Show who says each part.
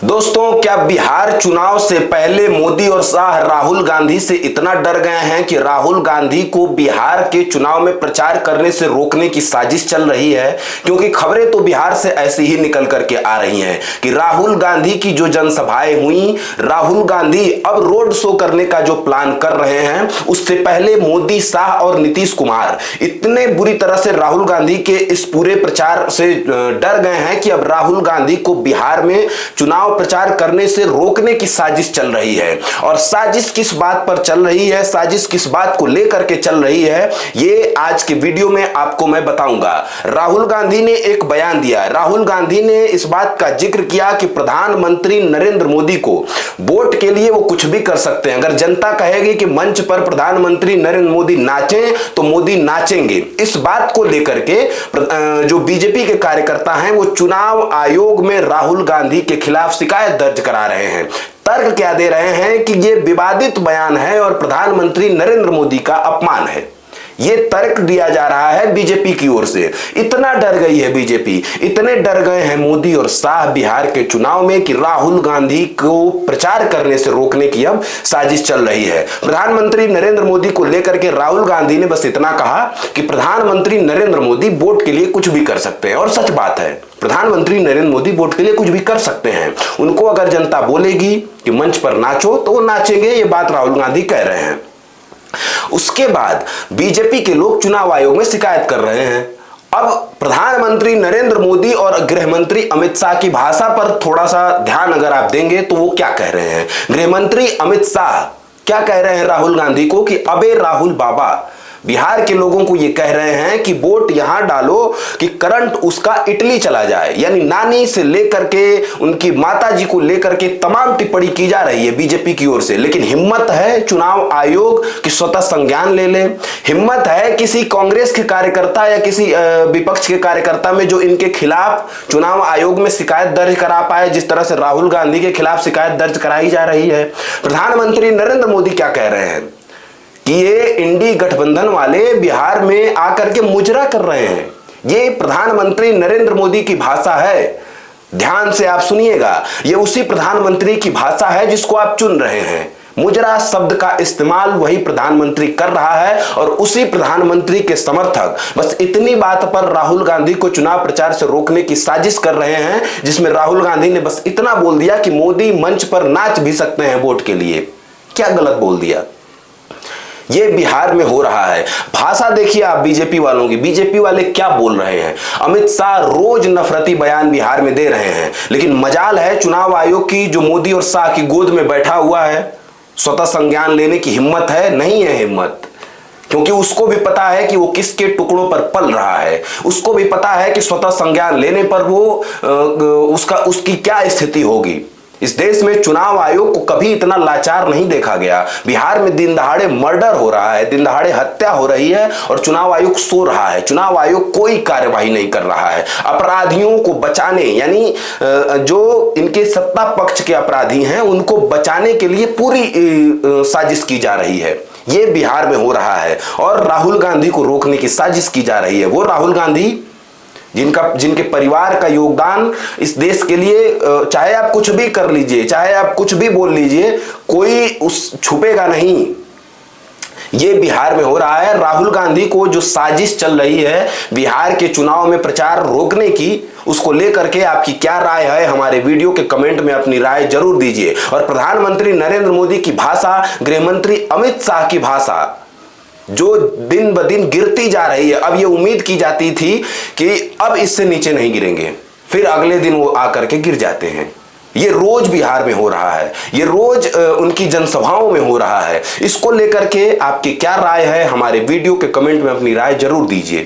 Speaker 1: दोस्तों, क्या बिहार चुनाव से पहले मोदी और शाह राहुल गांधी से इतना डर गए हैं कि राहुल गांधी को बिहार के चुनाव में प्रचार करने से रोकने की साजिश चल रही है? क्योंकि खबरें तो बिहार से ऐसी ही निकल करके आ रही हैं कि राहुल गांधी की जो जनसभाएं हुई, राहुल गांधी अब रोड शो करने का जो प्लान कर रहे हैं, उससे पहले मोदी, शाह और नीतीश कुमार इतने बुरी तरह से राहुल गांधी के इस पूरे प्रचार से डर गए हैं कि अब राहुल गांधी को बिहार में चुनाव प्रचार करने से रोकने की साजिश चल रही है। और साजिश किस बात पर चल रही है, साजिश किस बात को लेकर के चल रही है, ये आज के वीडियो में आपको मैं बताऊंगा। राहुल गांधी ने एक बयान दिया। राहुल गांधी ने इस बात का जिक्र किया कि प्रधानमंत्री नरेंद्र मोदी को वोट के लिए वो कुछ भी कर सकते हैं। अगर जनता कहेगी कि मंच पर प्रधानमंत्री नरेंद्र मोदी नाचें तो मोदी नाचेंगे। इस बात को लेकर के जो बीजेपी के कार्यकर्ता हैं वो चुनाव आयोग में राहुल गांधी के खिलाफ शिकायत दर्ज करा रहे हैं। तर्क क्या दे रहे हैं कि ये विवादित बयान है और प्रधानमंत्री नरेंद्र मोदी का अपमान है। ये तर्क दिया जा रहा है बीजेपी की ओर से। इतना डर गई है बीजेपी, इतने डर गए हैं मोदी और शाह बिहार के चुनाव में कि राहुल गांधी को प्रचार करने से रोकने की अब साजिश चल रही है। प्रधानमंत्री नरेंद्र मोदी को लेकर के राहुल गांधी ने बस इतना कहा कि प्रधानमंत्री नरेंद्र मोदी वोट के लिए कुछ भी कर सकते हैं। और सच बात है, प्रधानमंत्री नरेंद्र मोदी वोट के लिए कुछ भी कर सकते हैं। उनको अगर जनता बोलेगी कि मंच पर नाचो तो वो नाचेंगे। ये बात राहुल गांधी कह रहे हैं। उसके बाद बीजेपी के लोग चुनाव आयोग में शिकायत कर रहे हैं। अब प्रधानमंत्री नरेंद्र मोदी और गृह मंत्री अमित शाह की भाषा पर थोड़ा सा ध्यान अगर आप देंगे तो वो क्या कह रहे हैं। गृह मंत्री अमित शाह क्या कह रहे हैं राहुल गांधी को कि अबे राहुल बाबा, बिहार के लोगों को ये कह रहे हैं कि वोट यहां डालो कि करंट उसका इटली चला जाए। यानी नानी से लेकर के उनकी माताजी को लेकर के तमाम टिप्पणी की जा रही है बीजेपी की ओर से। लेकिन हिम्मत है चुनाव आयोग कि स्वतः संज्ञान ले ले। हिम्मत है किसी कांग्रेस के कार्यकर्ता या किसी विपक्ष के कार्यकर्ता में जो इनके खिलाफ चुनाव आयोग में शिकायत दर्ज करा पाए, जिस तरह से राहुल गांधी के खिलाफ शिकायत दर्ज कराई जा रही है। प्रधानमंत्री नरेंद्र मोदी क्या कह रहे हैं कि ये इंडी गठबंधन वाले बिहार में आकर के मुजरा कर रहे हैं। ये प्रधानमंत्री नरेंद्र मोदी की भाषा है। ध्यान से आप सुनिएगा, ये उसी प्रधानमंत्री की भाषा है जिसको आप चुन रहे हैं। मुजरा शब्द का इस्तेमाल वही प्रधानमंत्री कर रहा है और उसी प्रधानमंत्री के समर्थक बस इतनी बात पर राहुल गांधी को चुनाव प्रचार से रोकने की साजिश कर रहे हैं, जिसमें राहुल गांधी ने बस इतना बोल दिया कि मोदी मंच पर नाच भी सकते हैं वोट के लिए। क्या गलत बोल दिया? ये बिहार में हो रहा है। भाषा देखिए आप बीजेपी वालों की, बीजेपी वाले क्या बोल रहे हैं। अमित शाह रोज नफरती बयान बिहार में दे रहे हैं, लेकिन मजाल है चुनाव आयोग की जो मोदी और शाह की गोद में बैठा हुआ है, स्वतः संज्ञान लेने की हिम्मत है? नहीं है हिम्मत। क्योंकि उसको भी पता है कि वो किसके टुकड़ों पर पल रहा है। उसको भी पता है कि स्वतः संज्ञान लेने पर वो उसकी क्या स्थिति होगी। इस देश में चुनाव आयोग को कभी इतना लाचार नहीं देखा गया। बिहार में दिन दहाड़े मर्डर हो रहा है, दिन दहाड़े हत्या हो रही है और चुनाव आयोग सो रहा है। चुनाव आयोग कोई कार्यवाही नहीं कर रहा है। अपराधियों को बचाने, यानी जो इनके सत्ता पक्ष के अपराधी हैं उनको बचाने के लिए पूरी साजिश की जा रही है। ये बिहार में हो रहा है और राहुल गांधी को रोकने की साजिश की जा रही है। वो राहुल गांधी जिनके परिवार का योगदान इस देश के लिए, चाहे आप कुछ भी कर लीजिए, चाहे आप कुछ भी बोल लीजिए, कोई उस छुपेगा नहीं। ये बिहार में हो रहा है। राहुल गांधी को जो साजिश चल रही है बिहार के चुनाव में प्रचार रोकने की, उसको लेकर के आपकी क्या राय है, हमारे वीडियो के कमेंट में अपनी राय जरूर दीजिए। और प्रधानमंत्री नरेंद्र मोदी की भाषा, गृह मंत्री अमित शाह की भाषा जो दिन ब दिन गिरती जा रही है। अब ये उम्मीद की जाती थी कि अब इससे नीचे नहीं गिरेंगे, फिर अगले दिन वो आकर के गिर जाते हैं। ये रोज बिहार में हो रहा है, ये रोज उनकी जनसभाओं में हो रहा है। इसको लेकर के आपकी क्या राय है, हमारे वीडियो के कमेंट में अपनी राय जरूर दीजिए।